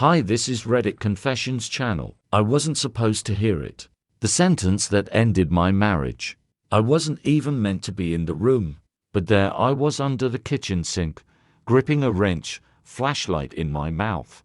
Hi, this is Reddit Confessions channel. I wasn't supposed to hear it. The sentence that ended my marriage. I wasn't even meant to be in the room, but there I was under the kitchen sink, gripping a wrench, flashlight in my mouth,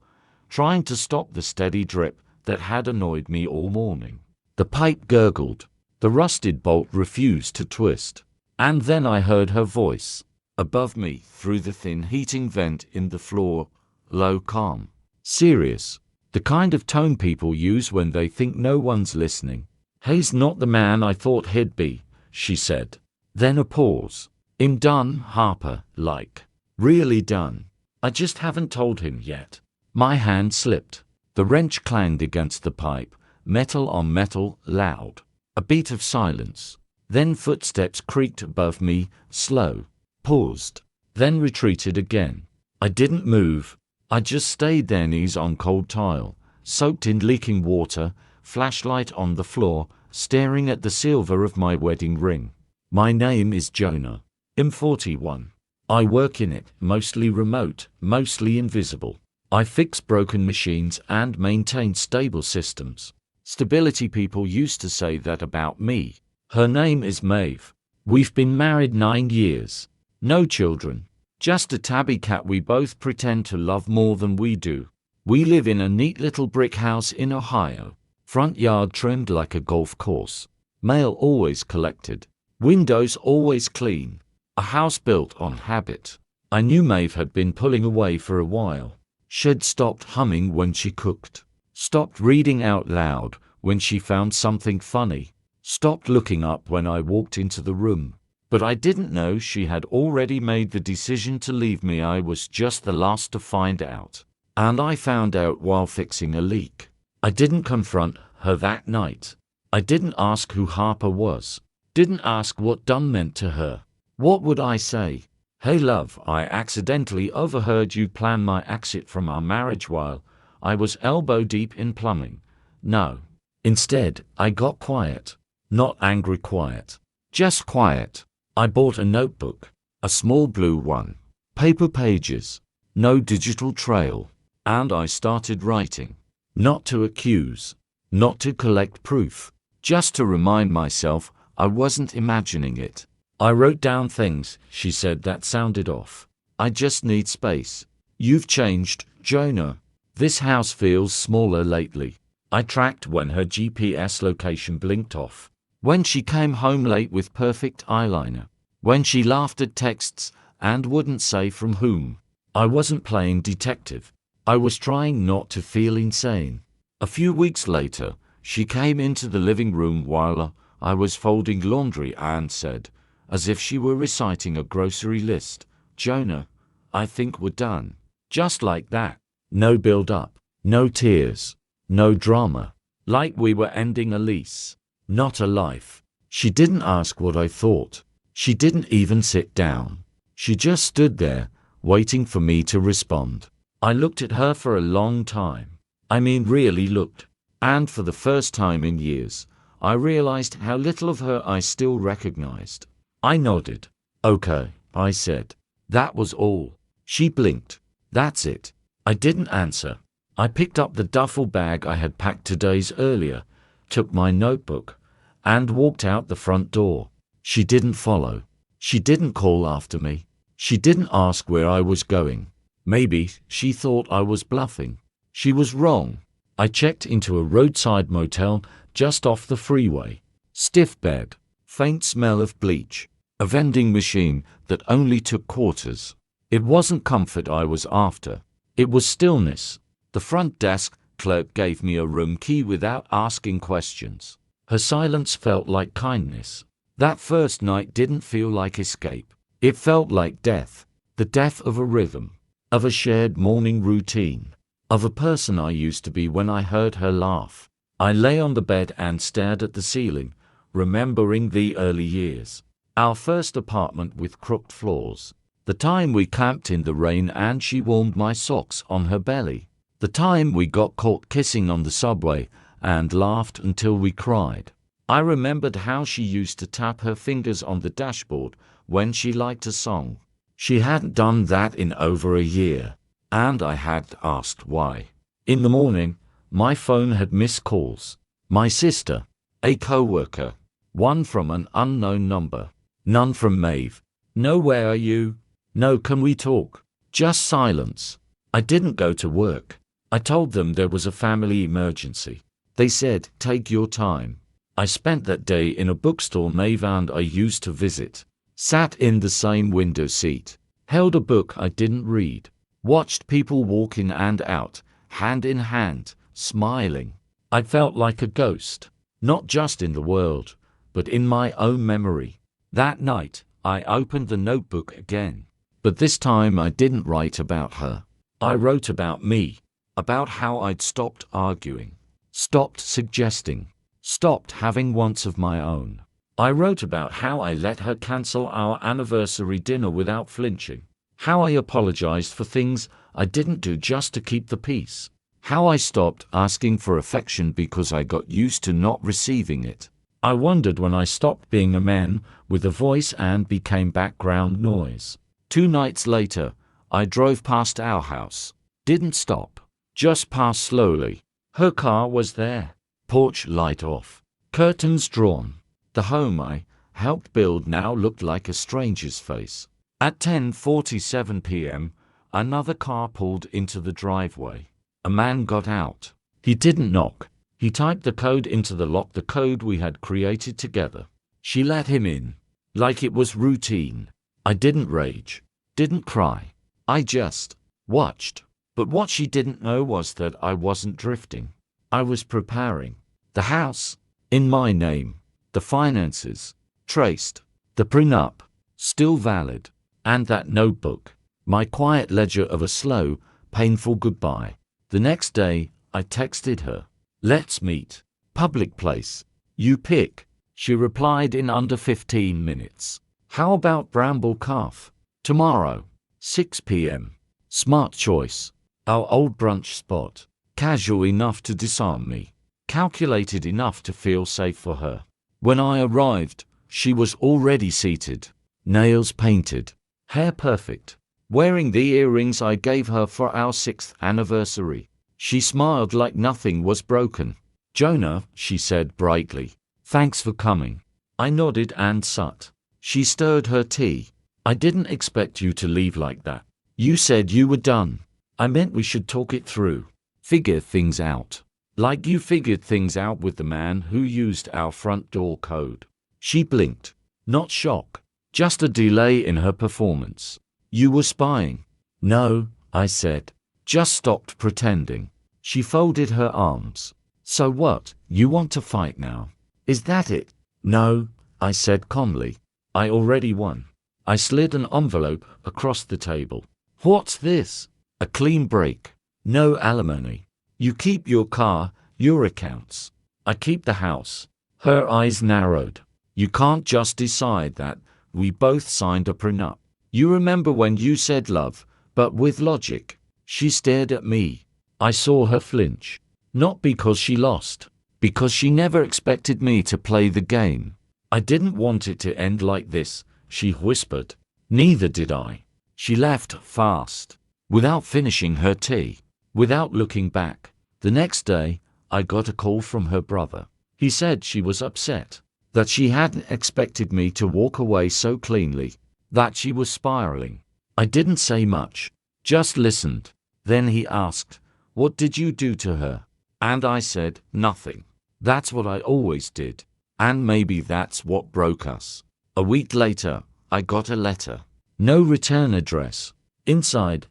trying to stop the steady drip that had annoyed me all morning. The pipe gurgled. The rusted bolt refused to twist. And then I heard her voice, above me, through the thin heating vent in the floor, low, calm. Serious. The kind of tone people use when they think no one's listening. "He's not the man I thought he'd be," she said. Then a pause. "I'm done, Harper, like. Really done. I just haven't told him yet." My hand slipped. The wrench clanged against the pipe, metal on metal, loud. A beat of silence. Then footsteps creaked above me, slow. Paused. Then retreated again. I didn't move. I just stayed there, knees on cold tile, soaked in leaking water, flashlight on the floor, staring at the silver of my wedding ring. My name is Jonah. I'm 41. I work in it, mostly remote, mostly invisible. I fix broken machines and maintain stable systems. Stability people used to say that about me. Her name is Maeve. We've been married 9 years. No children. Just a tabby cat we both pretend to love more than we do. We live in a neat little brick house in Ohio. Front yard trimmed like a golf course. Mail always collected. Windows always clean. A house built on habit. I knew Maeve had been pulling away for a while. She'd stopped humming when she cooked. Stopped reading out loud when she found something funny. Stopped looking up when I walked into the room. But I didn't know she had already made the decision to leave me. I was just the last to find out. And I found out while fixing a leak. I didn't confront her that night. I didn't ask who Harper was. Didn't ask what done meant to her. What would I say? "Hey love, I accidentally overheard you plan my exit from our marriage while I was elbow deep in plumbing." No. Instead, I got quiet. Not angry quiet. Just quiet. I bought a notebook, a small blue one, paper pages, no digital trail, and I started writing. Not to accuse, not to collect proof, just to remind myself I wasn't imagining it. I wrote down things she said that sounded off. "I just need space. You've changed, Jonah. This house feels smaller lately." I tracked when her GPS location blinked off. When she came home late with perfect eyeliner. When she laughed at texts and wouldn't say from whom. I wasn't playing detective. I was trying not to feel insane. A few weeks later, she came into the living room while I was folding laundry and said, as if she were reciting a grocery list, "Jonah, I think we're done." Just like that. No build-up. No tears. No drama. Like we were ending a lease. Not a life. She didn't ask what I thought. She didn't even sit down. She just stood there, waiting for me to respond. I looked at her for a long time. I mean, really looked. And for the first time in years, I realized how little of her I still recognized. I nodded. "Okay," I said. That was all. She blinked. "That's it." I didn't answer. I picked up the duffel bag I had packed 2 days earlier, took my notebook, and walked out the front door. She didn't follow. She didn't call after me. She didn't ask where I was going. Maybe she thought I was bluffing. She was wrong. I checked into a roadside motel just off the freeway. Stiff bed, faint smell of bleach, a vending machine that only took quarters. It wasn't comfort I was after. It was stillness. The front desk clerk gave me a room key without asking questions. Her silence felt like kindness. That first night didn't feel like escape. It felt like death. The death of a rhythm, of a shared morning routine, of a person I used to be when I heard her laugh. I lay on the bed and stared at the ceiling, remembering the early years. Our first apartment with crooked floors. The time we camped in the rain and she warmed my socks on her belly. The time we got caught kissing on the subway and laughed until we cried. I remembered how she used to tap her fingers on the dashboard when she liked a song. She hadn't done that in over a year, and I had asked why. In the morning, my phone had missed calls. My sister, a coworker, one from an unknown number, none from Maeve. No, where are you? No, can we talk? Just silence. I didn't go to work. I told them there was a family emergency. They said, take your time. I spent that day in a bookstore Maeve and I used to visit. Sat in the same window seat. Held a book I didn't read. Watched people walk in and out, hand in hand, smiling. I felt like a ghost, not just in the world, but in my own memory. That night, I opened the notebook again. But this time I didn't write about her. I wrote about me, about how I'd stopped arguing, stopped suggesting, stopped having wants of my own. I wrote about how I let her cancel our anniversary dinner without flinching, how I apologized for things I didn't do just to keep the peace, how I stopped asking for affection because I got used to not receiving it. I wondered when I stopped being a man with a voice and became background noise. 2 nights later, I drove past our house. Didn't stop. Just passed slowly. Her car was there. Porch light off. Curtains drawn. The home I helped build now looked like a stranger's face. At 10:47 p.m., another car pulled into the driveway. A man got out. He didn't knock. He typed the code into the lock, the code we had created together. She let him in, like it was routine. I didn't rage, didn't cry. I just watched. But what she didn't know was that I wasn't drifting. I was preparing. The house, in my name. The finances, traced. The prenup, still valid. And that notebook, my quiet ledger of a slow, painful goodbye. The next day, I texted her. Let's meet. Public place. You pick. She replied in under 15 minutes. How about Bramble Calf? Tomorrow. 6 p.m. Smart choice. Our old brunch spot. Casual enough to disarm me. Calculated enough to feel safe for her. When I arrived, she was already seated. Nails painted. Hair perfect. Wearing the earrings I gave her for our 6th anniversary. She smiled like nothing was broken. Jonah, she said brightly. Thanks for coming. I nodded and sat. She stirred her tea. I didn't expect you to leave like that. You said you were done. I meant we should talk it through. Figure things out. Like you figured things out with the man who used our front door code. She blinked. Not shock. Just a delay in her performance. You were spying. No, I said. Just stopped pretending. She folded her arms. So what, you want to fight now? Is that it? No, I said calmly. I already won. I slid an envelope across the table. What's this? A clean break. No alimony. You keep your car, your accounts. I keep the house. Her eyes narrowed. You can't just decide that. We both signed a prenup. You remember when you said love, but with logic. She stared at me. I saw her flinch. Not because she lost. Because she never expected me to play the game. I didn't want it to end like this, she whispered. Neither did I. She left fast. Without finishing her tea. Without looking back. The next day, I got a call from her brother. He said she was upset. That she hadn't expected me to walk away so cleanly. That she was spiraling. I didn't say much. Just listened. Then he asked, what did you do to her? And I said, nothing. That's what I always did. And maybe that's what broke us. A week later, I got a letter. No return address. Inside,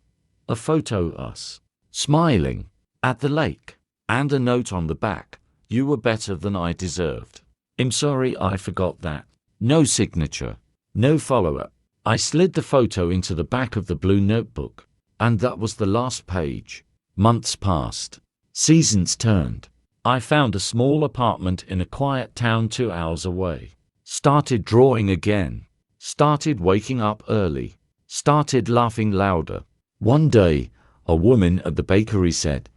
a photo of us. Smiling. At the lake. And a note on the back. You were better than I deserved. I'm sorry I forgot that. No signature. No follow-up. I slid the photo into the back of the blue notebook. And that was the last page. Months passed. Seasons turned. I found a small apartment in a quiet town 2 hours away. Started drawing again. Started waking up early. Started laughing louder. One day, a woman at the bakery said,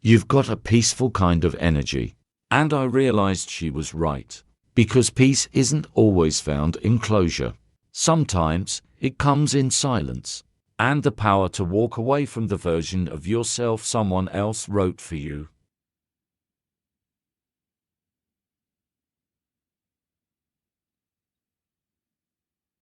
"You've got a peaceful kind of energy." And I realized she was right. Because peace isn't always found in closure. Sometimes, it comes in silence. and the power to walk away from the version of yourself someone else wrote for you.